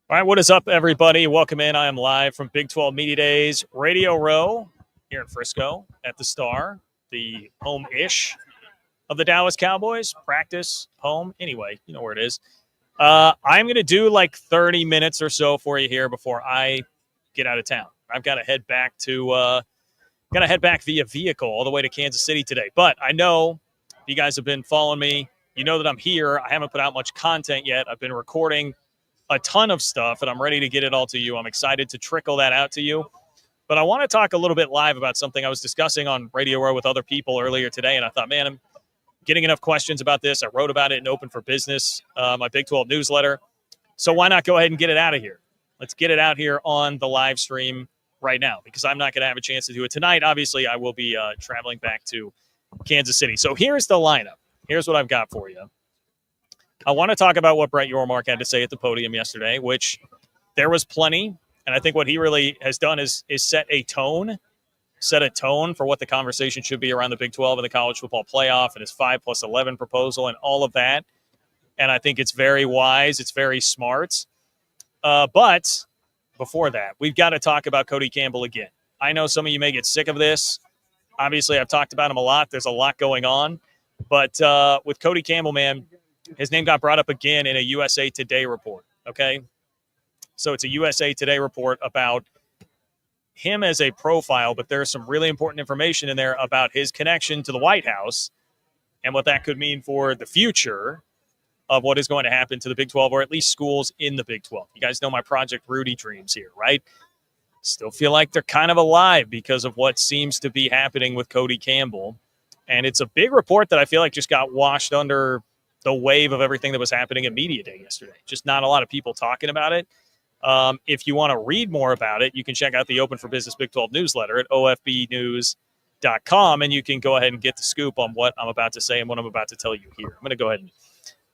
All right, what is up, everybody? Welcome in. I am live from Big 12 Media Days Radio Row here in Frisco at the Star, the home-ish of the Dallas Cowboys. Practice, home, anyway, you know where it is. I'm going to do like 30 minutes or so for you here before I get out of town. I've got to head back via vehicle all the way to Kansas City today. But I know if you guys have been following me, you know that I'm here. I haven't put out much content yet. I've been recording a ton of stuff, and I'm ready to get it all to you. I'm excited to trickle that out to you. But I want to talk a little bit live about something I was discussing on Radio Row with other people earlier today, and I thought, man, I'm getting enough questions about this. I wrote about it in Open for Business, my Big 12 newsletter. So why not go ahead and get it out of here? Let's get it out here on the live stream right now, because I'm not going to have a chance to do it tonight. Obviously, I will be traveling back to Kansas City. So here's the lineup. Here's what I've got for you. I want to talk about what Brett Yormark had to say at the podium yesterday, which there was plenty. And I think what he really has done is set a tone for what the conversation should be around the Big 12 and the college football playoff and his 5+11 proposal and all of that. And I think it's very wise. It's very smart. But before that, we've got to talk about Cody Campbell again. I know some of you may get sick of this. Obviously, I've talked about him a lot. There's a lot going on. But with Cody Campbell, man, his name got brought up again in a USA Today report, okay? So it's a USA Today report about him as a profile, but there's some really important information in there about his connection to the White House and what that could mean for the future of what is going to happen to the Big 12, or at least schools in the Big 12. You guys know my Project Rudy dreams here, right? Still feel like they're kind of alive because of what seems to be happening with Cody Campbell. And it's a big report that I feel like just got washed under the wave of everything that was happening at Media Day yesterday. Just not a lot of people talking about it. If you want to read more about it, you can check out the Open for Business Big 12 newsletter at ofbnews.com, and you can go ahead and get the scoop on what I'm about to say and what I'm about to tell you here. I'm going to go ahead and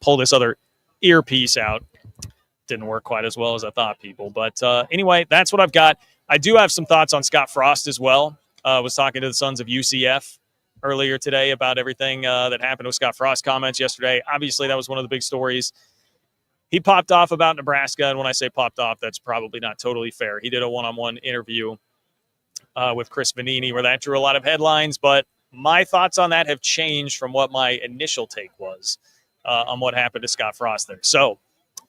pull this other earpiece out. Didn't work quite as well as I thought, people. But anyway, that's what I've got. I do have some thoughts on Scott Frost as well. I was talking to the Sons of UCF earlier today about everything that happened with Scott Frost's comments yesterday. Obviously, that was one of the big stories. He popped off about Nebraska, and when I say popped off, that's probably not totally fair. He did a one-on-one interview with Chris Vanini where that drew a lot of headlines, but my thoughts on that have changed from what my initial take was on what happened to Scott Frost there. So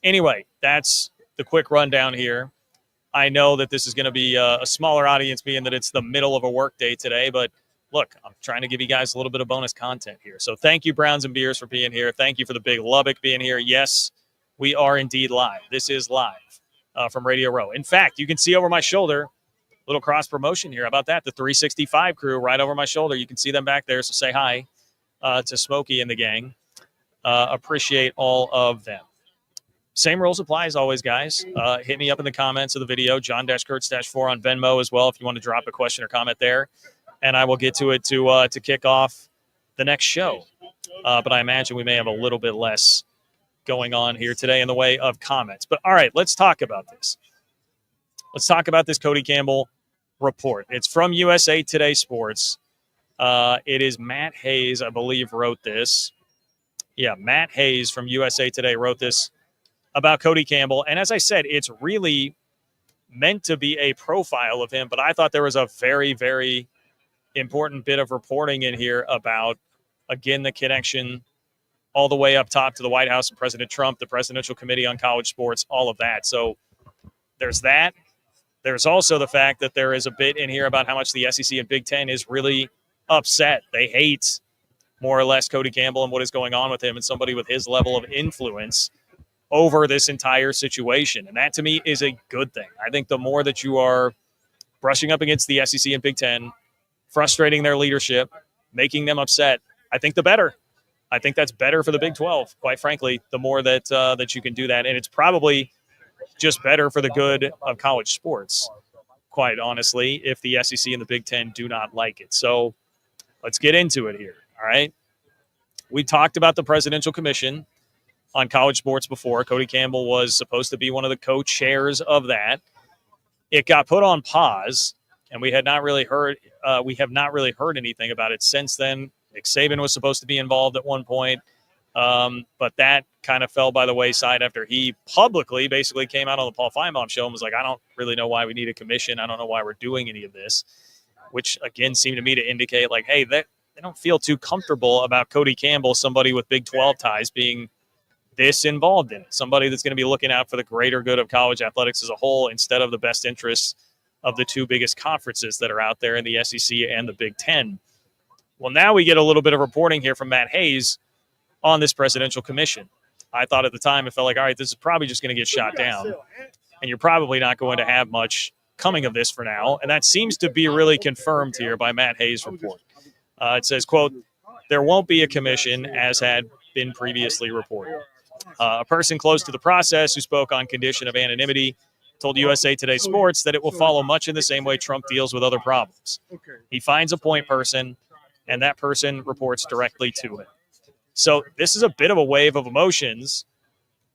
anyway, that's the quick rundown here. I know that this is going to be a smaller audience, being that it's the middle of a work day today, but look, I'm trying to give you guys a little bit of bonus content here. So thank you, Browns and Beers, for being here. Thank you for the Big Lubbock being here. Yes, we are indeed live. This is live from Radio Row. In fact, you can see over my shoulder, little cross promotion here. How about that? The 365 crew right over my shoulder. You can see them back there. So say hi to Smokey and the gang. Appreciate all of them. Same rules apply as always, guys. Hit me up in the comments of the video, John-Kurtz-4 on Venmo as well, if you want to drop a question or comment there. And I will get to it to kick off the next show. But I imagine we may have a little bit less going on here today in the way of comments. But all right, let's talk about this. Let's talk about this Cody Campbell report. It's from USA Today Sports. It is Matt Hayes, I believe, wrote this. Yeah, Matt Hayes from USA Today wrote this about Cody Campbell. And as I said, it's really meant to be a profile of him, but I thought there was a very, very important bit of reporting in here about, again, the connection all the way up top to the White House and President Trump, the Presidential Committee on College Sports, all of that. So there's that. There's also the fact that there is a bit in here about how much the SEC and Big Ten is really upset. They hate, more or less, Cody Campbell and what is going on with him and somebody with his level of influence over this entire situation. And that, to me, is a good thing. I think the more that you are brushing up against the SEC and Big Ten, frustrating their leadership, making them upset, I think the better. I think that's better for the Big 12, quite frankly, the more that that you can do that. And it's probably just better for the good of college sports, quite honestly, if the SEC and the Big Ten do not like it. So let's get into it here, all right? We talked about the Presidential Commission on College Sports before. Cody Campbell was supposed to be one of the co-chairs of that. It got put on pause, and we have not really heard anything about it since then. Nick Saban was supposed to be involved at one point. But that kind of fell by the wayside after he publicly basically came out on the Paul Feinbaum show and was like, I don't really know why we need a commission. I don't know why we're doing any of this, which again seemed to me to indicate like, hey, they don't feel too comfortable about Cody Campbell, somebody with Big 12 ties, being this involved in it, somebody that's going to be looking out for the greater good of college athletics as a whole instead of the best interests of the two biggest conferences that are out there in the SEC and the Big Ten. Well, now we get a little bit of reporting here from Matt Hayes on this presidential commission. I thought at the time, it felt like, all right, this is probably just going to get shot down, and you're probably not going to have much coming of this for now. And that seems to be really confirmed here by Matt Hayes' report. It says, quote, there won't be a commission as had been previously reported. A person close to the process who spoke on condition of anonymity told USA Today Sports that it will follow much in the same way Trump deals with other problems. He finds a point person, and that person reports directly to him. So this is a bit of a wave of emotions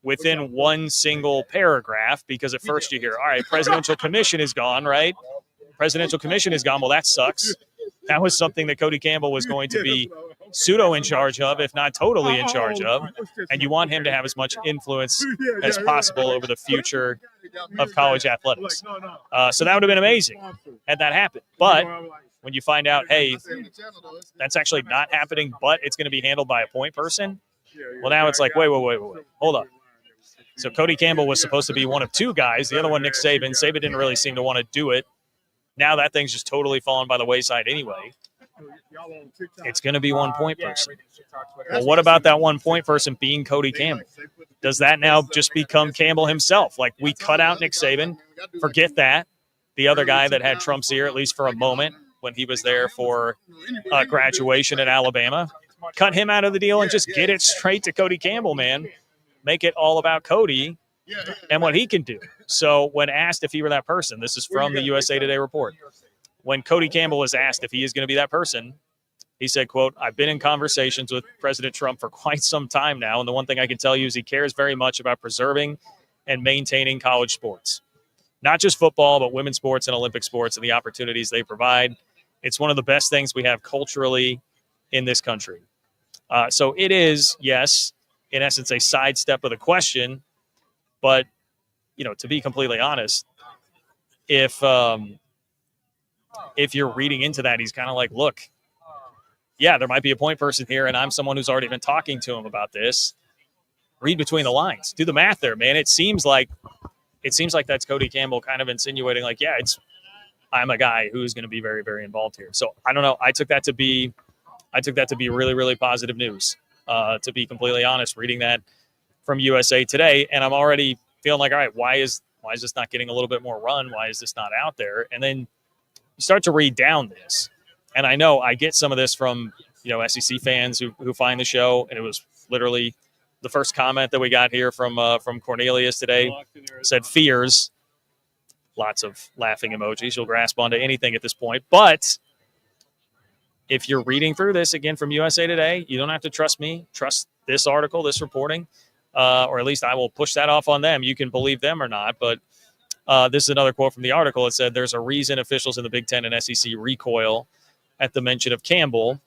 within one single paragraph, because at first you hear, all right, presidential commission is gone, right? Presidential commission is gone. Well, that sucks. That was something that Cody Campbell was going to be pseudo in charge of, if not totally in charge of. And you want him to have as much influence as possible over the future of college athletics. So that would have been amazing had that happened. But when you find out, hey, that's actually not happening, but it's going to be handled by a point person, well, now it's like, wait, hold up. So Cody Campbell was supposed to be one of two guys. The other one, Nick Saban. Saban didn't really seem to want to do it. Now that thing's just totally fallen by the wayside anyway. It's going to be one point person. Well, what about that one point person being Cody Campbell? Does that now just become Campbell himself? Like, we cut out Nick Saban, forget that. The other guy that had Trump's ear, at least for a moment, when he was there for graduation at Alabama, cut him out of the deal and just get it straight to Cody Campbell, man. Make it all about Cody and what he can do. So when asked if he were that person, this is from the USA Today report. When Cody Campbell was asked if he is going to be that person, he said, quote, I've been in conversations with President Trump for quite some time now, and the one thing I can tell you is he cares very much about preserving and maintaining college sports. Not just football, but women's sports and Olympic sports and the opportunities they provide. It's one of the best things we have culturally in this country. So it is, yes, in essence, a sidestep of the question. But, you know, to be completely honest, if you're reading into that, he's kind of like, look, yeah, there might be a point person here, and I'm someone who's already been talking to him about this. Read between the lines. Do the math there, man. It seems like that's Cody Campbell kind of insinuating, like, yeah, I'm a guy who's going to be very, very involved here. So I don't know. I took that to be really, really positive news. To be completely honest, reading that from USA Today, and I'm already feeling like, all right, why is this not getting a little bit more run? Why is this not out there? And then you start to read down this, and I know I get some of this from, you know, SEC fans who find the show, and it was literally the first comment that we got here from Cornelius today said fears. Lots of laughing emojis. You'll grasp onto anything at this point, but if you're reading through this again from USA Today, you don't have to trust me. Trust this article, this reporting, or at least I will push that off on them. You can believe them or not, but this is another quote from the article. It said, there's a reason officials in the Big Ten and SEC recoil at the mention of Campbell.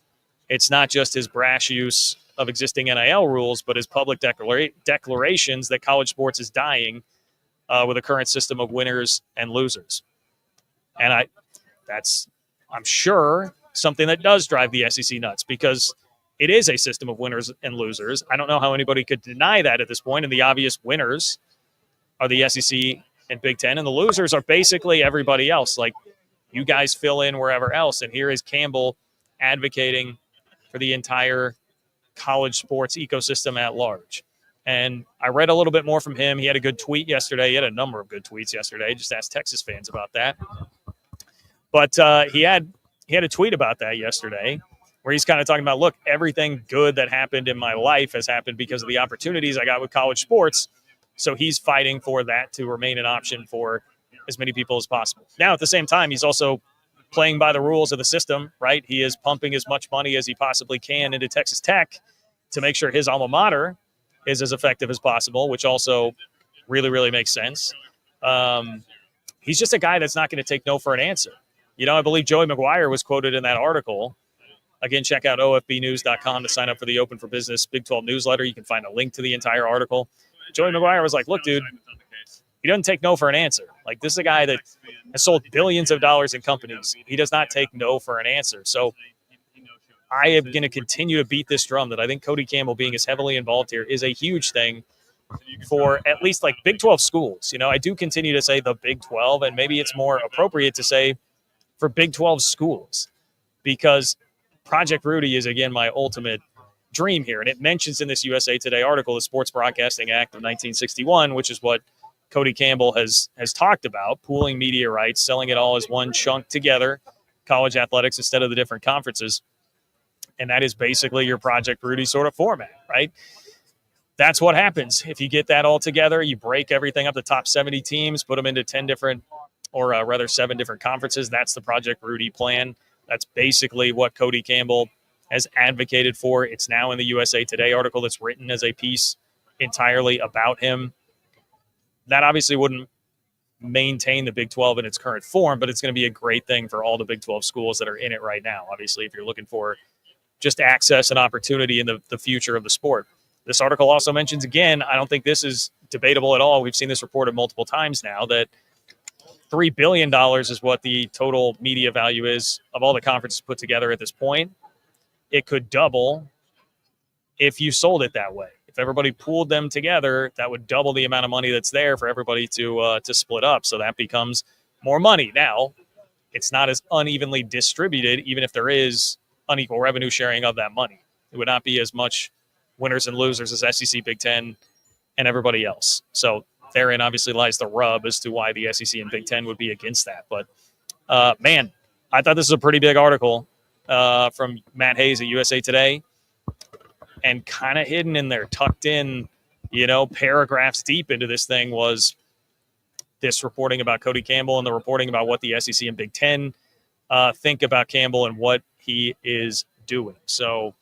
It's not just his brash use of existing NIL rules, but his public declarations that college sports is dying with a current system of winners and losers. And I'm sure, something that does drive the SEC nuts, because it is a system of winners and losers. I don't know how anybody could deny that at this point. And the obvious winners are the SEC and Big Ten, and the losers are basically everybody else. Like, you guys fill in wherever else. And here is Campbell advocating for the entire college sports ecosystem at large. And I read a little bit more from him. He had a good tweet yesterday. He had a number of good tweets yesterday. Just asked Texas fans about that. But he had a tweet about that yesterday where he's kind of talking about, look, everything good that happened in my life has happened because of the opportunities I got with college sports. So he's fighting for that to remain an option for as many people as possible. Now, at the same time, he's also playing by the rules of the system, right? He is pumping as much money as he possibly can into Texas Tech to make sure his alma mater is as effective as possible, which also really, really makes sense. He's just a guy that's not going to take no for an answer. You know, I believe Joey McGuire was quoted in that article Again, check out ofbnews.com to sign up for the Open for Business Big 12 newsletter. You can find a link to the entire article. Joey McGuire was like, look, dude, he doesn't take no for an answer. Like, this is a guy that has sold billions of dollars in companies. He does not take no for an answer. So I am going to continue to beat this drum that I think Cody Campbell being as heavily involved here is a huge thing for at least like Big 12 schools. I do continue to say the Big 12, and maybe it's more appropriate to say for Big 12 schools, because Project Rudy is, again, my ultimate dream here. And it mentions in this USA Today article the Sports Broadcasting Act of 1961, which is what Cody Campbell has talked about, pooling media rights, selling it all as one chunk together, college athletics instead of the different conferences. And that is basically your Project Rudy sort of format, right? That's what happens. If you get that all together, you break everything up, the top 70 teams, put them into 10 different, or rather 7 different conferences. That's the Project Rudy plan. That's basically what Cody Campbell has advocated for. It's now in the USA Today article that's written as a piece entirely about him. That obviously wouldn't maintain the Big 12 in its current form, but it's going to be a great thing for all the Big 12 schools that are in it right now. Obviously, if you're looking for just access and opportunity in the future of the sport. This article also mentions, again, I don't think this is debatable at all. We've seen this reported multiple times now, that $3 billion is what the total media value is of all the conferences put together at this point. It could double if you sold it that way. If everybody pooled them together, that would double the amount of money that's there for everybody to split up. So that becomes more money. Now, it's not as unevenly distributed, even if there is unequal revenue sharing of that money. It would not be as much winners and losers as SEC, Big Ten, and everybody else. So therein obviously lies the rub as to why the SEC and Big Ten would be against that. But, man, I thought this was a pretty big article from Matt Hayes at USA Today, and kind of hidden in there, tucked in, paragraphs deep into this thing was this reporting about Cody Campbell and the reporting about what the SEC and Big Ten think about Campbell and what he is doing. So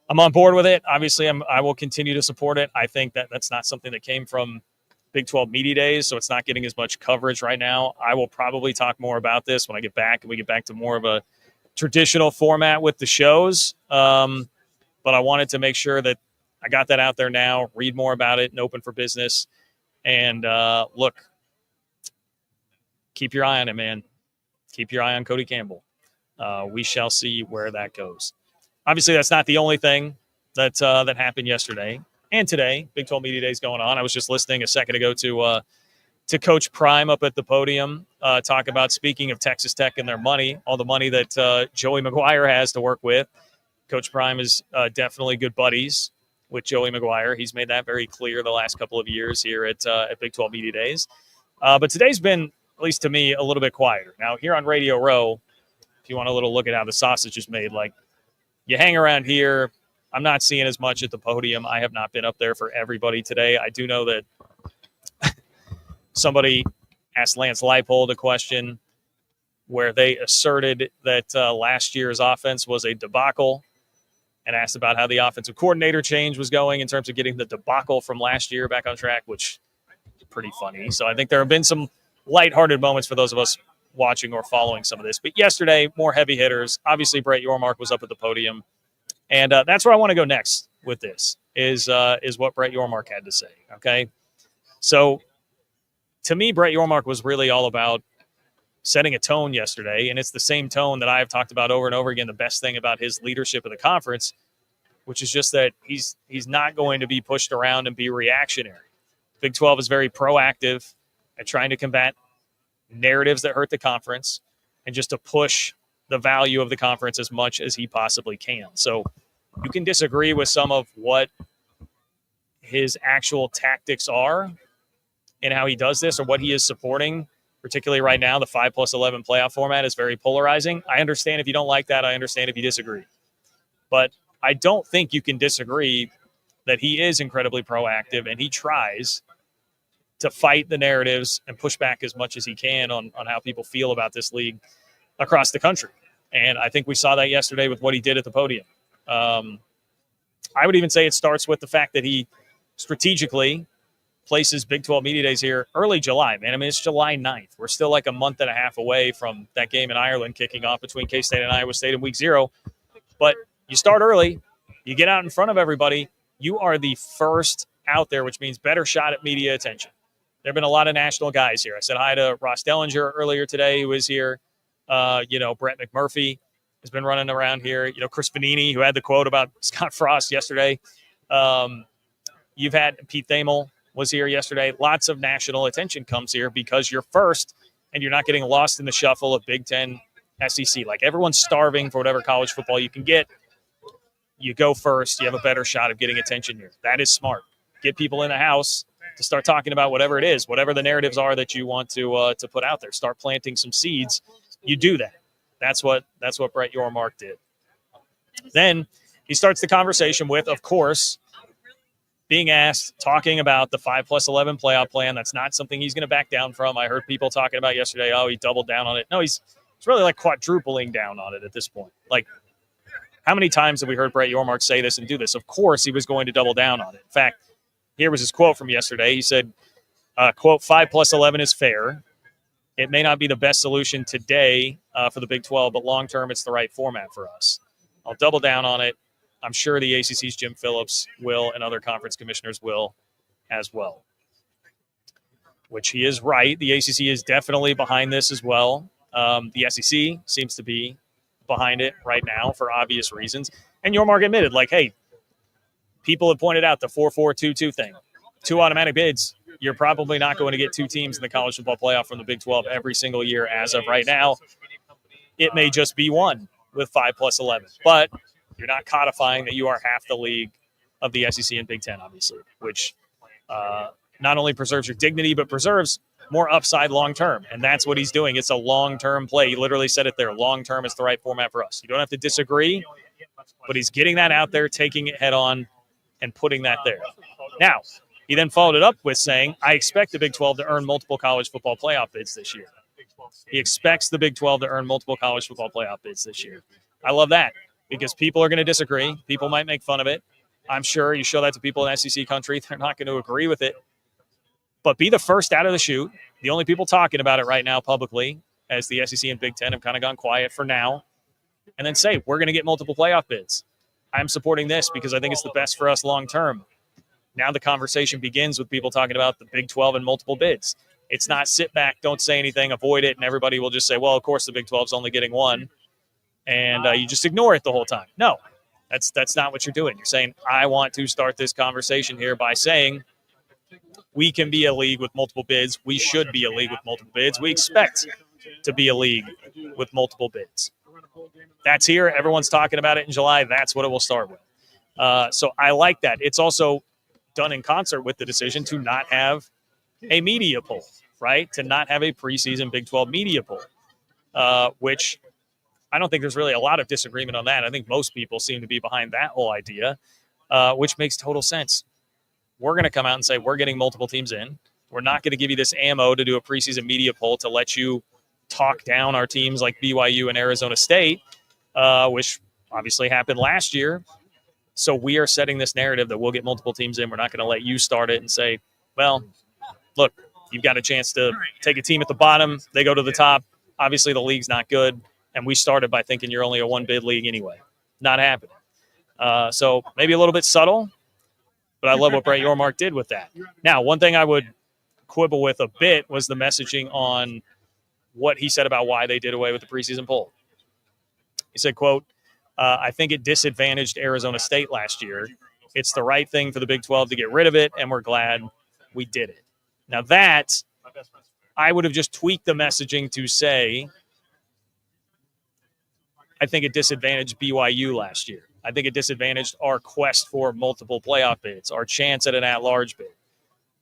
I'm on board with it. Obviously, I will continue to support it. I think that's not something that came from Big 12 Media Days, so it's not getting as much coverage right now. I will probably talk more about this when I get back and we get back to more of a traditional format with the shows. But I wanted to make sure that I got that out there now, read more about it and Open for Business. And look, keep your eye on it, man. Keep your eye on Cody Campbell. We shall see where that goes. Obviously, that's not the only thing that happened yesterday and today. Big 12 Media Days going on. I was just listening a second ago to Coach Prime up at the podium talk about, speaking of Texas Tech and their money, all the money that Joey McGuire has to work with. Coach Prime is definitely good buddies with Joey McGuire. He's made that very clear the last couple of years here at Big 12 Media Days. But today's been, at least to me, a little bit quieter. Now, here on Radio Row, if you want a little look at how the sausage is made, like, you hang around here. I'm not seeing as much at the podium. I have not been up there for everybody today. I do know that somebody asked Lance Leipold a question where they asserted that last year's offense was a debacle, and asked about how the offensive coordinator change was going in terms of getting the debacle from last year back on track, which is pretty funny. So I think there have been some lighthearted moments for those of us watching or following some of this. But yesterday, more heavy hitters. Obviously, Brett Yormark was up at the podium. And that's where I want to go next with this, is what Brett Yormark had to say, okay? So to me, Brett Yormark was really all about setting a tone yesterday, and it's the same tone that I have talked about over and over again, the best thing about his leadership of the conference, which is just that he's not going to be pushed around and be reactionary. Big 12 is very proactive at trying to combat narratives that hurt the conference and just to push the value of the conference as much as he possibly can. So you can disagree with some of what his actual tactics are and how he does this or what he is supporting. Particularly right now, the 5+11 playoff format is very polarizing. I understand if you don't like that. I understand if you disagree. But I don't think you can disagree that he is incredibly proactive and he tries to fight the narratives and push back as much as he can on how people feel about this league across the country. And I think we saw that yesterday with what he did at the podium. I would even say it starts with the fact that he strategically places Big 12 Media Days here early July, man. I mean, it's July 9th. We're still like a month and a half away from that game in Ireland kicking off between K-State and Iowa State in week 0. But you start early. You get out in front of everybody. You are the first out there, which means better shot at media attention. There have been a lot of national guys here. I said hi to Ross Dellinger earlier today, who is here. Brett McMurphy has been running around here. Chris Vanini, who had the quote about Scott Frost yesterday. You've had Pete Thamel was here yesterday. Lots of national attention comes here because you're first and you're not getting lost in the shuffle of Big Ten, SEC. Like, everyone's starving for whatever college football you can get. You go first. You have a better shot of getting attention here. That is smart. Get people in the house to start talking about whatever it is, whatever the narratives are that you want to put out there. Start planting some seeds. You do that. That's what Brett Yormark did. Then he starts the conversation with, of course, being asked, talking about the 5+11 playoff plan. That's not something he's going to back down from. I heard people talking about yesterday, he doubled down on it. No, he's really like quadrupling down on it at this point. Like, how many times have we heard Brett Yormark say this and do this? Of course he was going to double down on it. In fact, here was his quote from yesterday. He said, quote, 5+11 is fair. It may not be the best solution today for the Big 12, but long-term it's the right format for us. I'll double down on it. I'm sure the ACC's Jim Phillips will, and other conference commissioners will as well. Which he is right. The ACC is definitely behind this as well. The SEC seems to be behind it right now for obvious reasons. And Yormark admitted, like, hey, people have pointed out the 4-4-2-2 thing. 2 automatic bids. You're probably not going to get 2 teams in the college football playoff from the Big 12 every single year as of right now. It may just be 1 with 5+11. But you're not codifying that you are half the league of the SEC and Big Ten, obviously, which not only preserves your dignity, but preserves more upside long-term. And that's what he's doing. It's a long-term play. He literally said it there. Long-term is the right format for us. You don't have to disagree, but he's getting that out there, taking it head on, and putting that there. Now, he then followed it up with saying, I expect the Big 12 to earn multiple college football playoff bids this year. He expects the Big 12 to earn multiple college football playoff bids this year. I love that, because people are going to disagree. People might make fun of it. I'm sure you show that to people in SEC country, they're not going to agree with it. But be the first out of the chute. The only people talking about it right now publicly, as the SEC and Big Ten have kind of gone quiet for now, and then say, we're going to get multiple playoff bids. I'm supporting this because I think it's the best for us long term. Now the conversation begins with people talking about the Big 12 and multiple bids. It's not sit back, don't say anything, avoid it, and everybody will just say, well, of course the Big 12 is only getting 1, and you just ignore it the whole time. No, that's not what you're doing. You're saying, I want to start this conversation here by saying, we can be a league with multiple bids. We should be a league with multiple bids. We expect to be a league with multiple bids. That's here. Everyone's talking about it in July. That's what it will start with. So I like that. It's also done in concert with the decision to not have a media poll, right? To not have a preseason Big 12 media poll, which I don't think there's really a lot of disagreement on that. I think most people seem to be behind that whole idea, which makes total sense. We're going to come out and say we're getting multiple teams in. We're not going to give you this ammo to do a preseason media poll to let you talk down our teams like BYU and Arizona State, which obviously happened last year. So we are setting this narrative that we'll get multiple teams in. We're not going to let you start it and say, well, look, you've got a chance to take a team at the bottom. They go to the top. Obviously, the league's not good. And we started by thinking you're only a 1-bid league anyway. Not happening. So maybe a little bit subtle, but I love what Brett Yormark did with that. Now, one thing I would quibble with a bit was the messaging on what he said about why they did away with the preseason poll. He said, quote, I think it disadvantaged Arizona State last year. It's the right thing for the Big 12 to get rid of it, and we're glad we did it. Now that, I would have just tweaked the messaging to say, I think it disadvantaged BYU last year. I think it disadvantaged our quest for multiple playoff bids, our chance at an at-large bid.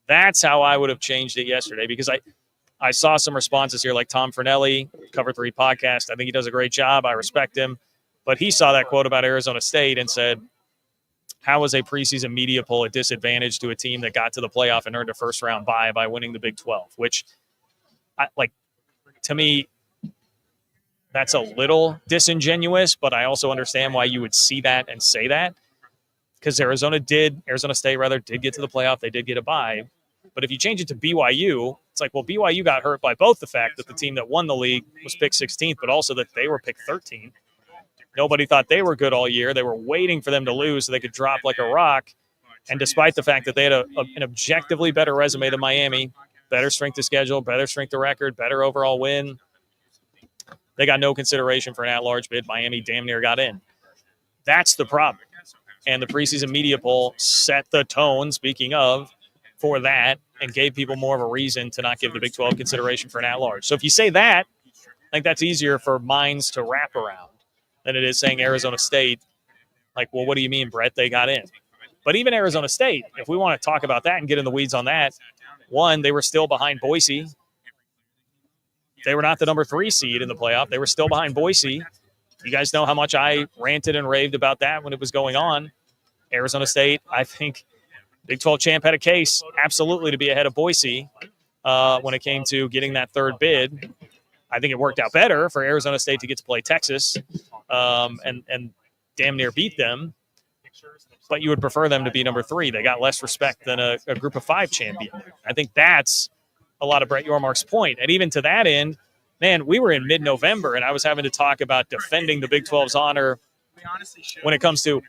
That's how I would have changed it yesterday, because I saw some responses here, like Tom Fernelli, Cover 3 podcast. I think he does a great job. I respect him. But he saw that quote about Arizona State and said, how was a preseason media poll a disadvantage to a team that got to the playoff and earned a first-round bye by winning the Big 12? Which, to me, that's a little disingenuous, but I also understand why you would see that and say that, because Arizona State did get to the playoff. They did get a bye. But if you change it to BYU, it's like, well, BYU got hurt by both the fact that the team that won the league was picked 16th, but also that they were picked 13th. Nobody thought they were good all year. They were waiting for them to lose so they could drop like a rock. And despite the fact that they had an objectively better resume than Miami, better strength of schedule, better strength of record, better overall win, they got no consideration for an at-large bid. Miami damn near got in. That's the problem. And the preseason media poll set the tone, speaking of, for that, and gave people more of a reason to not give the Big 12 consideration for an at-large. So if you say that, I think that's easier for minds to wrap around than it is saying Arizona State. Like, well, what do you mean, Brett? They got in. But even Arizona State, if we want to talk about that and get in the weeds on that, one, they were still behind Boise. They were not the number 3 seed in the playoff. They were still behind Boise. You guys know how much I ranted and raved about that when it was going on. Arizona State, I think Big 12 champ had a case absolutely to be ahead of Boise when it came to getting that third bid. I think it worked out better for Arizona State to get to play Texas and damn near beat them. But you would prefer them to be number 3. They got less respect than a group of 5 champion. I think that's a lot of Brett Yormark's point. And even to that end, man, we were in mid-November, and I was having to talk about defending the Big 12's honor when it comes to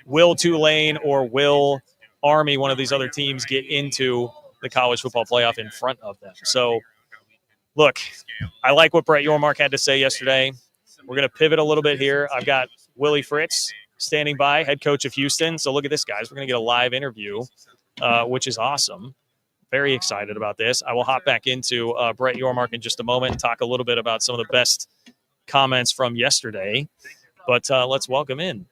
will Tulane or will Army, one of these other teams, get into the college football playoff in front of them. So, look, I like what Brett Yormark had to say yesterday. We're going to pivot a little bit here. I've got Willie Fritz standing by, head coach of Houston. So look at this, guys. We're going to get a live interview, which is awesome. Very excited about this. I will hop back into Brett Yormark in just a moment and talk a little bit about some of the best comments from yesterday. But let's welcome in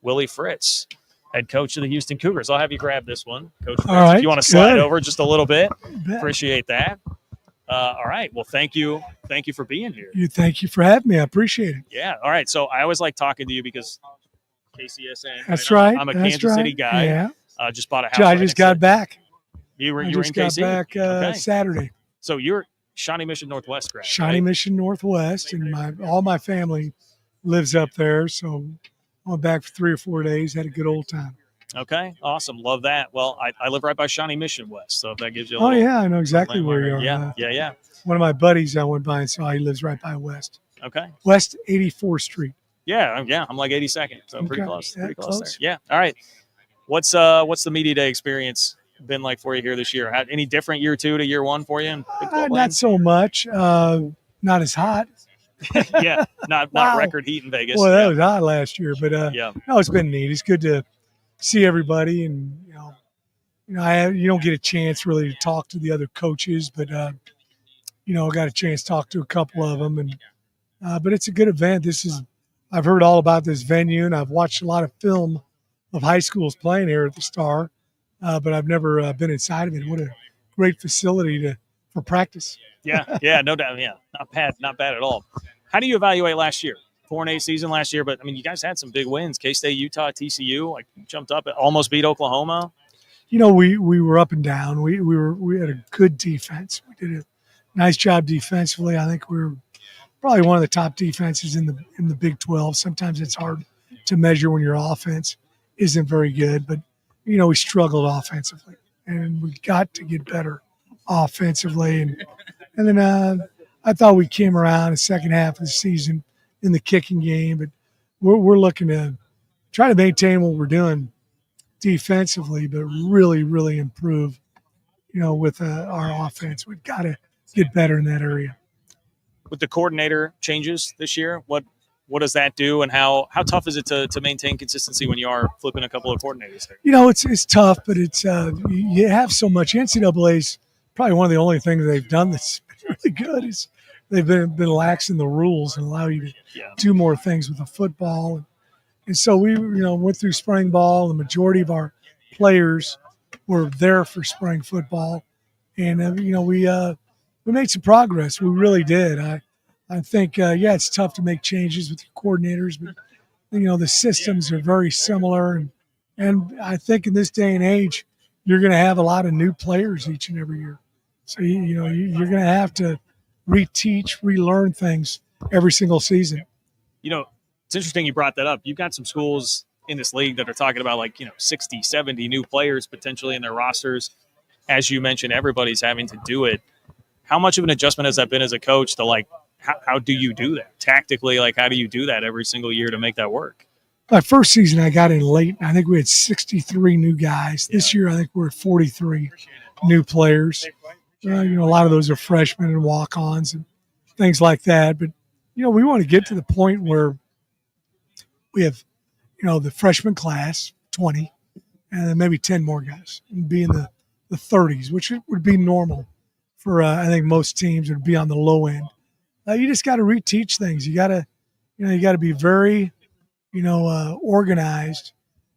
Willie Fritz, head coach of the Houston Cougars. I'll have you grab this one, Coach Fritz. All right, if you want to slide over just a little bit. Appreciate that. All right. Well, thank you. Thank you for being here. Thank you for having me. I appreciate it. Yeah. All right. So I always like talking to you because KCSN. That's right. I'm a Kansas City guy. Yeah. Just bought a house. I just got back. You were in KC? Got back okay. Saturday. So you're Shawnee Mission Northwest grad. Shawnee right? Mission Northwest, and all my family lives up there. So I went back for 3 or 4 days. Had a good old time. Okay, awesome. Love that. Well, I live right by Shawnee Mission West, so if that gives you a little. Oh, yeah, I know exactly where you are. Yeah. One of my buddies I went by and saw, he lives right by West. Okay. West 84th Street. Yeah, I'm like 82nd, so pretty close. Yeah, pretty close there. Yeah, all right. What's the media day experience been like for you here this year? Any different year 2 to year 1 for you? In not so much. Not as hot. Yeah, not wow. Record heat in Vegas. Well, that was hot last year, but no, it's been neat. It's good to see everybody, and you don't get a chance really to talk to the other coaches, but I got a chance to talk to a couple of them, and but it's a good event. I've heard all about this venue, and I've watched a lot of film of high schools playing here at the Star, but I've never been inside of it. What a great facility for practice. Yeah, no doubt. Yeah, not bad at all. How do you evaluate last year? 4-8 season last year, but I mean, you guys had some big wins. K-State, Utah, TCU, like jumped up, almost beat Oklahoma. We were up and down. We had a good defense. We did a nice job defensively. I think we were probably one of the top defenses in the Big 12. Sometimes it's hard to measure when your offense isn't very good, but we struggled offensively, and we got to get better offensively. And then I thought we came around the second half of the season in the kicking game, but we're looking to try to maintain what we're doing defensively, but really, really improve, with our offense. We've got to get better in that area. With the coordinator changes this year, what does that do, and how tough is it to maintain consistency when you are flipping a couple of coordinators there? It's tough, but it's you have so much. NCAA's probably one of the only things they've done that's really good is they've been lax in the rules and allow you to do more things with the football. And so we, went through spring ball. The majority of our players were there for spring football. And, we made some progress. We really did. I think, it's tough to make changes with your coordinators, but, the systems are very similar. And I think in this day and age, you're going to have a lot of new players each and every year. So, you're going to have to reteach, relearn things every single season. It's interesting you brought that up. You've got some schools in this league that are talking about 60, 70 new players potentially in their rosters. as you mentioned, everybody's having to do it. How much of an adjustment has that been as a coach to like, how do you do that tactically? Like, how do you do that every single year to make that work? My first season, I got in late. I think we had 63 new guys. This year, I think we're at 43 new players. A lot of those are freshmen and walk-ons and things like that. But, we want to get to the point where we have, the freshman class, 20, and then maybe 10 more guys, and be in the 30s, which would be normal for, I think, most teams. Would be on the low end. You just got to reteach things. You got to be very, organized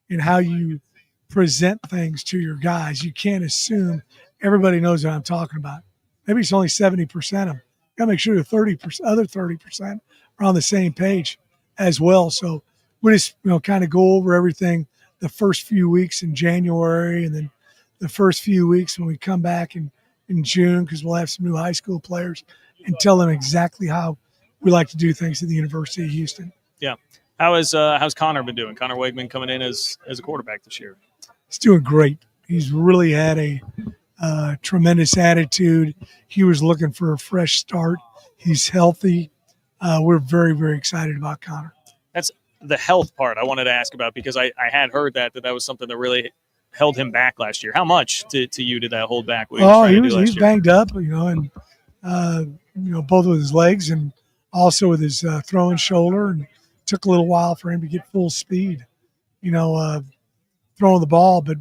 in how you present things to your guys. You can't assume everybody knows what I'm talking about. Maybe it's only 70% of them. You got to make sure the 30% are on the same page as well. So we just, kind of go over everything the first few weeks in January, and then the first few weeks when we come back in June, because we'll have some new high school players, and tell them exactly how we like to do things at the University of Houston. Yeah. How's Connor been doing? Connor Wegman coming in as a quarterback this year. He's doing great. He's really had a tremendous attitude. He was looking for a fresh start. He's healthy. We're very, very excited about Connor. That's the health part I wanted to ask about, because I had heard that was something that really held him back last year. How much to you did that hold back? He was banged up, and both with his legs and also with his throwing shoulder, and took a little while for him to get full speed, throwing the ball. But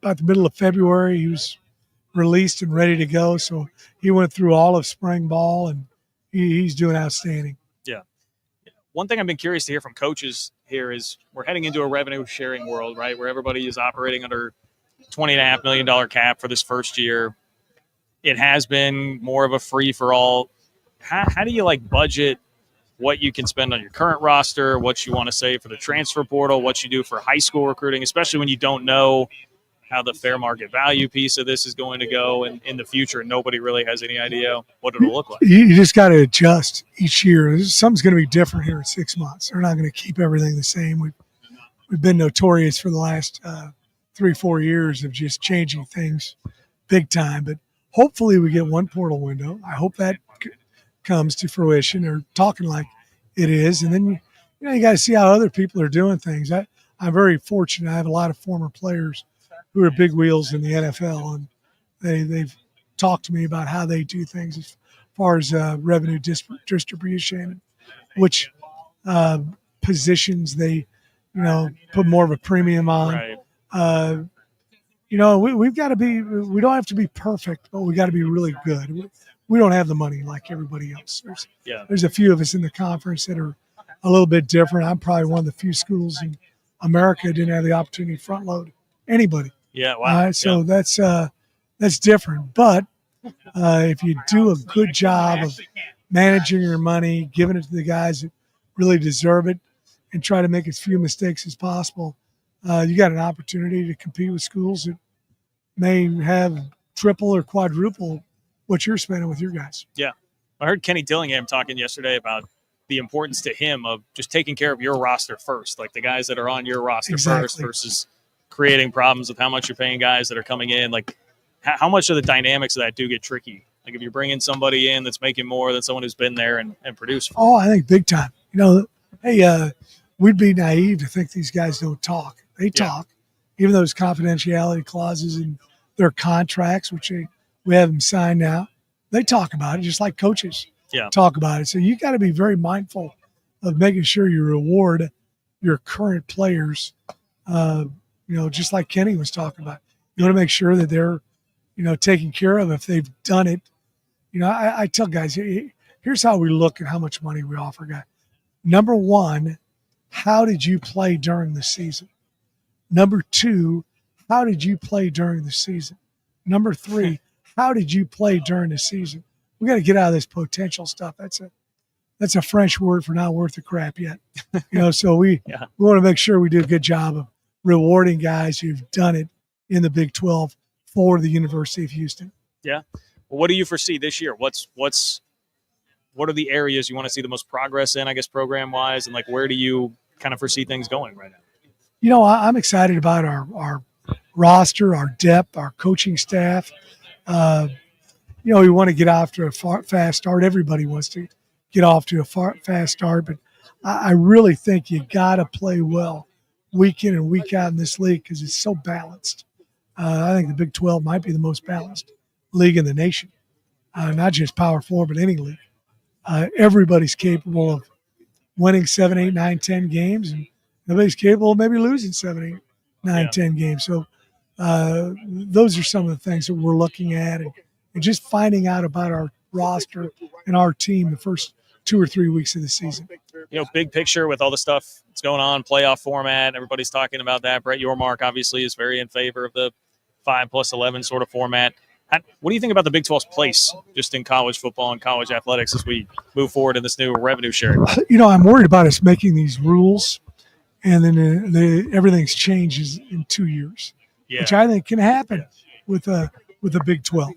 about the middle of February, he was released and ready to go. So he went through all of spring ball, and he's doing outstanding. Yeah. One thing I've been curious to hear from coaches here is we're heading into a revenue sharing world, right, where everybody is operating under $20.5 million cap for this first year. It has been more of a free for all. How do you budget what you can spend on your current roster, what you want to save for the transfer portal, what you do for high school recruiting, especially when you don't know how the fair market value piece of this is going to go in the future, and nobody really has any idea what it'll look like? You just got to adjust each year. Something's going to be different here in 6 months. They're not going to keep everything the same. We've been notorious for the last 3-4 years of just changing things big time. But hopefully we get one portal window. I hope that comes to fruition, or talking like it is. And then you got to see how other people are doing things. I'm very fortunate. I have a lot of former players who are big wheels in the NFL, and they've talked to me about how they do things as far as revenue distribution, which positions they put more of a premium on. Right. We've got to be. We don't have to be perfect, but we got to be really good. We don't have the money like everybody else. There's a few of us in the conference that are a little bit different. I'm probably one of the few schools in America that didn't have the opportunity to front load anybody. Yeah, wow. So that's different. But if you do a good job of managing your money, giving it to the guys that really deserve it, and try to make as few mistakes as possible, you got an opportunity to compete with schools that may have triple or quadruple what you're spending with your guys. Yeah. I heard Kenny Dillingham talking yesterday about the importance to him of just taking care of your roster first, like the guys that are on your roster first, versus creating problems with how much you're paying guys that are coming in. Like, how much of the dynamics of that do get tricky? Like, if you're bringing somebody in that's making more than someone who's been there and produced. Oh, I think big time. Hey, we'd be naive to think these guys don't talk. They talk, even though there's confidentiality clauses in their contracts, which we have them signed now. They talk about it just like coaches talk about it. So you got to be very mindful of making sure you reward your current players, just like Kenny was talking about. You want to make sure that they're, taken care of if they've done it. I tell guys, here's how we look at how much money we offer guys. Number one, how did you play during the season? Number two, how did you play during the season? Number three, how did you play during the season? We got to get out of this potential stuff. That's a French word for not worth a crap yet. So we want to make sure we do a good job of rewarding guys who've done it in the Big 12 for the University of Houston. Yeah. Well, what do you foresee this year? What are the areas you want to see the most progress in, I guess, program-wise, and where do you kind of foresee things going right now? I'm excited about our roster, our depth, our coaching staff. We want to get off to a fast start. Everybody wants to get off to a fast start, but I really think you got to play well week in and week out in this league because it's so balanced. I think the Big 12 might be the most balanced league in the nation, not just Power 4, but any league. Everybody's capable of winning 7, 8, 9, 10 games, and nobody's capable of maybe losing 7, 8, 9, 10 games. So those are some of the things that we're looking at and just finding out about our roster and our team the first 2 or 3 weeks of the season. Big picture with all the stuff that's going on, playoff format, everybody's talking about that. Brett Yormark obviously is very in favor of the 5+11 sort of format. What do you think about the Big 12's place just in college football and college athletics as we move forward in this new revenue sharing? I'm worried about us making these rules and then everything's changes in 2 years, which I think can happen with the Big 12.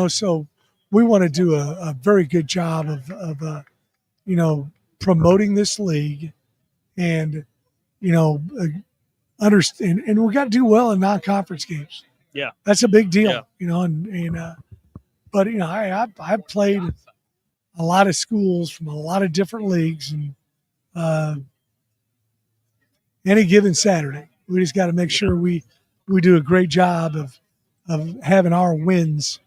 So we want to do a very good job of promoting this league and, understand. And we got to do well in non-conference games. Yeah. That's a big deal, but I've played a lot of schools from a lot of different leagues, and any given Saturday, we just got to make sure we do a great job of having our wins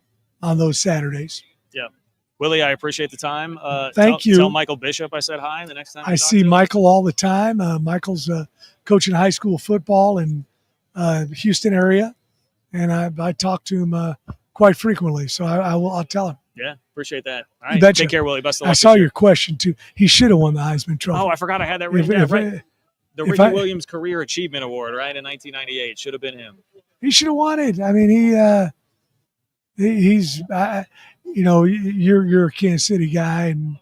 on those Saturdays. Yeah. Willie, I appreciate the time. Thank you. Tell Michael Bishop I said hi the next time. I see Michael all the time. Michael's coaching high school football in Houston area, and I talk to him quite frequently. So I'll tell him. Yeah, appreciate that. All right, take care, Willie. Best of luck. I saw your question too. He should have won the Heisman Trophy. Oh, I forgot I had that written down. Right. The Ricky Williams Career Achievement Award, right, in 1998. Should have been him. He should have won it. I mean, he's you're a Kansas City guy, and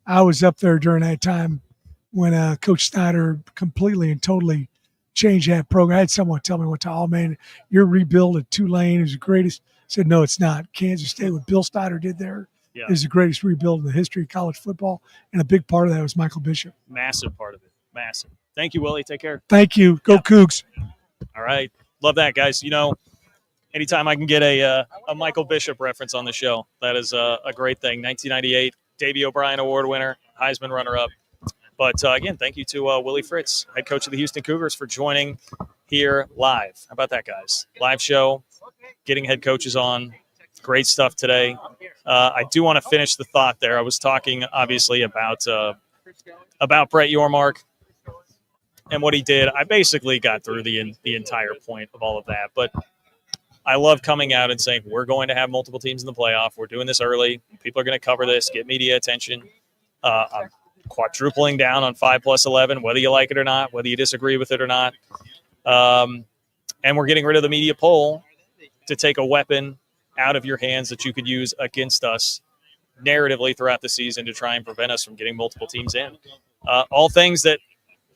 I was up there during that time when Coach Snyder completely and totally changed that program. I had someone tell me one time, "Oh man, your rebuild at Tulane is the greatest." I said, "No, it's not. Kansas State, what Bill Snyder did there is the greatest rebuild in the history of college football, and a big part of that was Michael Bishop. Massive part of it. Massive. Thank you, Willie. Take care. Thank you. Go Cougs. All right. Love that, guys. Anytime I can get a Michael Bishop reference on the show, that is a great thing. 1998 Davey O'Brien Award winner, Heisman runner-up. But, again, thank you to Willie Fritz, head coach of the Houston Cougars, for joining here live. How about that, guys? Live show, getting head coaches on. Great stuff today. I do want to finish the thought there. I was talking, obviously, about Brett Yormark and what he did. I basically got through the entire point of all of that. But I love coming out and saying we're going to have multiple teams in the playoff. We're doing this early. People are going to cover this, get media attention. I'm quadrupling down on 5+11, whether you like it or not, whether you disagree with it or not. And we're getting rid of the media poll to take a weapon out of your hands that you could use against us narratively throughout the season to try and prevent us from getting multiple teams in. All things that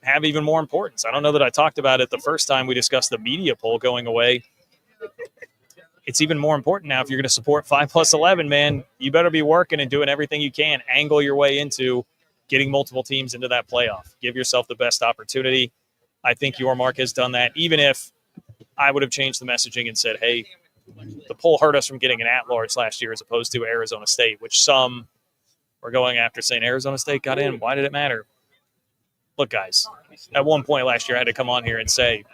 have even more importance. I don't know that I talked about it the first time we discussed the media poll going away. It's even more important now. If you're going to support 5+11, man, you better be working and doing everything you can. Angle your way into getting multiple teams into that playoff. Give yourself the best opportunity. I think Yormark has done that, even if I would have changed the messaging and said, hey, the poll hurt us from getting an at-large last year as opposed to Arizona State, which some were going after saying Arizona State got in. Why did it matter? Look, guys, at one point last year I had to come on here and say,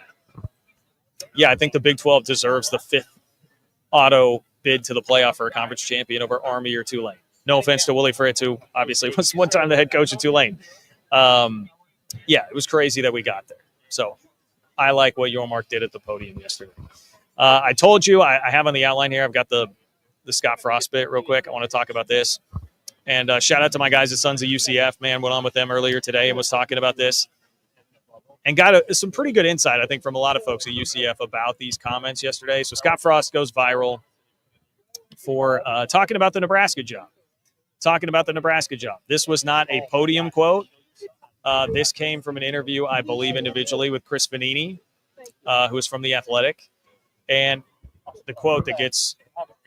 yeah, I think the Big 12 deserves the 5th auto bid to the playoff for a conference champion over Army or Tulane. No offense to Willie Fritz, who obviously was one time the head coach at Tulane. Yeah, it was crazy that we got there. So I like what Yormark did at the podium yesterday. I told you, I have on the outline here, I've got the Scott Frost bit real quick. I want to talk about this. And shout out to my guys at Sons of UCF. Man, went on with them earlier today and was talking about this. And got some pretty good insight, I think, from a lot of folks at UCF about these comments yesterday. So Scott Frost goes viral for talking about the Nebraska job. This was not a podium quote. This came from an interview, I believe, individually with Chris Vanini, who is from The Athletic. And the quote that gets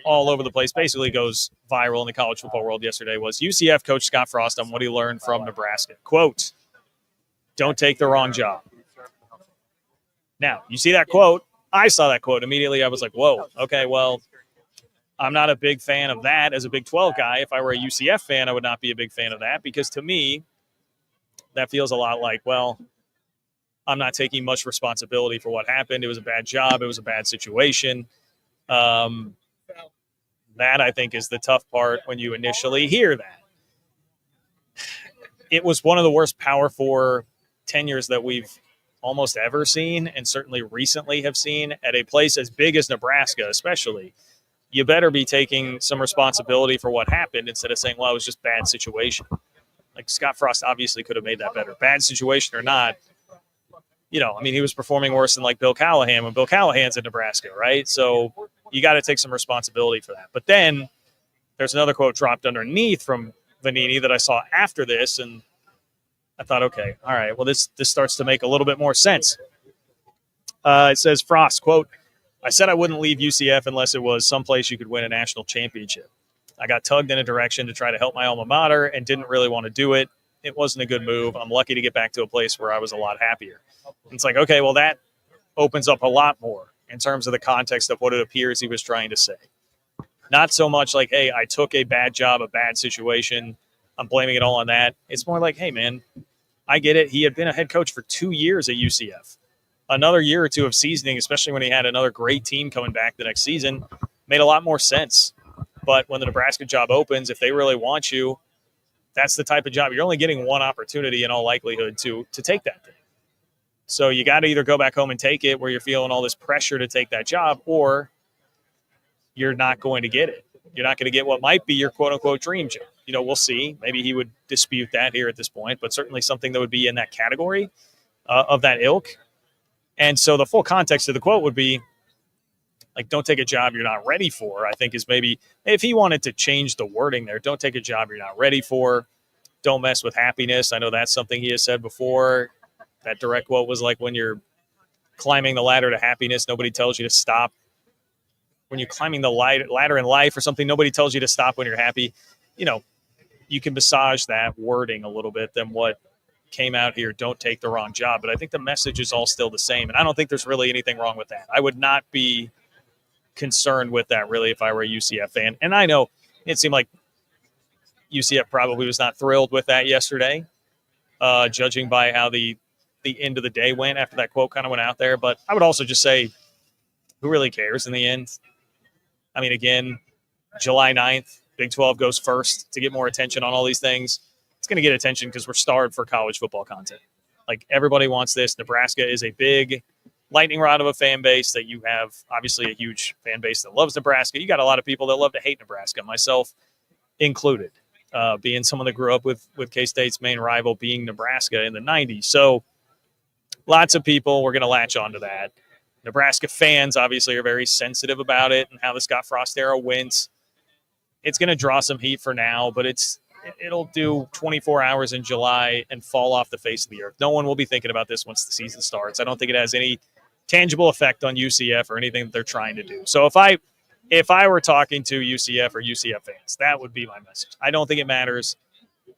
all over the place, basically goes viral in the college football world yesterday, was UCF coach Scott Frost on what he learned from Nebraska. Quote, "Don't take the wrong job." Now, you see that quote. I saw that quote immediately. I was like, whoa, okay, well, I'm not a big fan of that as a Big 12 guy. If I were a UCF fan, I would not be a big fan of that, because to me, that feels a lot like, well, I'm not taking much responsibility for what happened. It was a bad job. It was a bad situation. That, I think, is the tough part when you initially hear that. It was one of the worst Power 4 tenures that we've almost ever seen, and certainly recently have seen at a place as big as Nebraska, especially. You better be taking some responsibility for what happened instead of saying, well, it was just bad situation. Like, Scott Frost obviously could have made that better. Bad situation or not, he was performing worse than like Bill Callahan when Bill Callahan's in Nebraska, right? So you got to take some responsibility for that. But then there's another quote dropped underneath from Vanini that I saw after this, and I thought, okay, all right, well, this starts to make a little bit more sense. It says, Frost, quote, I said I wouldn't leave UCF unless it was someplace you could win a national championship. I got tugged in a direction to try to help my alma mater and didn't really want to do it. It wasn't a good move. I'm lucky to get back to a place where I was a lot happier. And it's like, okay, well, that opens up a lot more in terms of the context of what it appears he was trying to say. Not so much like, hey, I took a bad job, a bad situation, I'm blaming it all on that. It's more like, hey, man, I get it. He had been a head coach for 2 years at UCF. Another year or two of seasoning, especially when he had another great team coming back the next season, made a lot more sense. But when the Nebraska job opens, if they really want you, that's the type of job. You're only getting one opportunity in all likelihood to take that thing. So you got to either go back home and take it where you're feeling all this pressure to take that job, or you're not going to get it. You're not going to get what might be your quote-unquote dream job. We'll see. Maybe he would dispute that here at this point, but certainly something that would be in that category of that ilk. And so the full context of the quote would be, like, don't take a job you're not ready for, I think is maybe, if he wanted to change the wording there, don't take a job you're not ready for. Don't mess with happiness. I know that's something he has said before. That direct quote was like, when you're climbing the ladder to happiness, nobody tells you to stop. When you're climbing the ladder in life or something, nobody tells you to stop when you're happy. You can massage that wording a little bit than what came out here. Don't take the wrong job. But I think the message is all still the same. And I don't think there's really anything wrong with that. I would not be concerned with that, really, if I were a UCF fan. And I know it seemed like UCF probably was not thrilled with that yesterday, judging by how the end of the day went after that quote kind of went out there. But I would also just say, who really cares in the end? I mean, again, July 9th, Big 12 goes first to get more attention on all these things. It's going to get attention because we're starved for college football content. Like, everybody wants this. Nebraska is a big lightning rod of a fan base that you have, obviously a huge fan base that loves Nebraska. You got a lot of people that love to hate Nebraska, myself included, being someone that grew up with K-State's main rival being Nebraska in the 90s. So lots of people were going to latch onto that. Nebraska fans obviously are very sensitive about it and how the Scott Frost era went. It's going to draw some heat for now, but it'll do 24 hours in July and fall off the face of the earth. No one will be thinking about this once the season starts. I don't think it has any tangible effect on UCF or anything that they're trying to do. So if I were talking to UCF or UCF fans, that would be my message. I don't think it matters.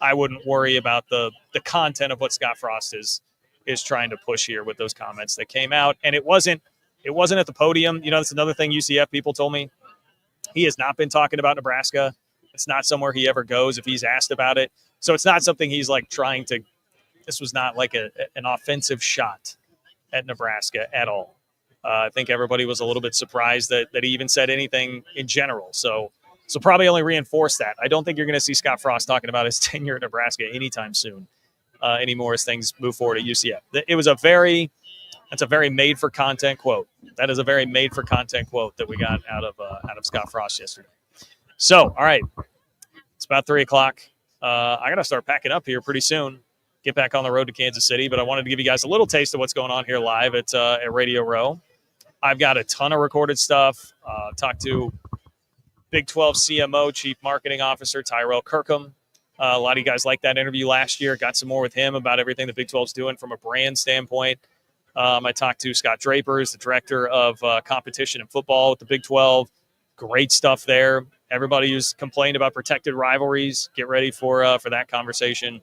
I wouldn't worry about the content of what Scott Frost is trying to push here with those comments that came out. And it wasn't at the podium. That's another thing UCF people told me. He has not been talking about Nebraska. It's not somewhere he ever goes if he's asked about it. So it's not something he's like trying to – this was not like an offensive shot at Nebraska at all. I think everybody was a little bit surprised that he even said anything in general. So probably only reinforce that. I don't think you're going to see Scott Frost talking about his tenure at Nebraska anytime soon anymore as things move forward at UCF. That's a very made-for-content quote. That is a very made-for-content quote that we got out of Scott Frost yesterday. So, all right, it's about 3 o'clock. I got to start packing up here pretty soon, get back on the road to Kansas City, but I wanted to give you guys a little taste of what's going on here live at Radio Row. I've got a ton of recorded stuff. Talked to Big 12 CMO, Chief Marketing Officer Tyrell Kirkham. A lot of you guys liked that interview last year. Got some more with him about everything the Big 12 is doing from a brand standpoint. I talked to Scott Drapers, the director of competition and football with the Big 12. Great stuff there. Everybody who's complained about protected rivalries, get ready for that conversation.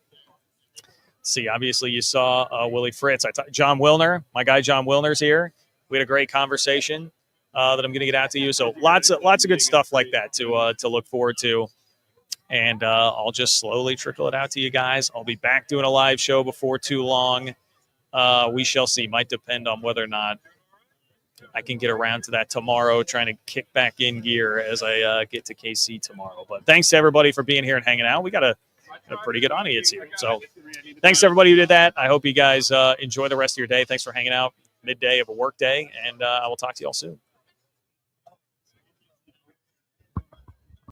Let's see, obviously you saw Willie Fritz. John Wilner, my guy John Wilner's here. We had a great conversation that I'm going to get out to you. So lots of good stuff like that to look forward to. And I'll just slowly trickle it out to you guys. I'll be back doing a live show before too long. We shall see. Might depend on whether or not I can get around to that tomorrow, trying to kick back in gear as I get to KC tomorrow. But thanks to everybody for being here and hanging out. We got a pretty good audience here. So thanks to everybody who did that. I hope you guys enjoy the rest of your day. Thanks for hanging out midday of a work day, and I will talk to you all soon.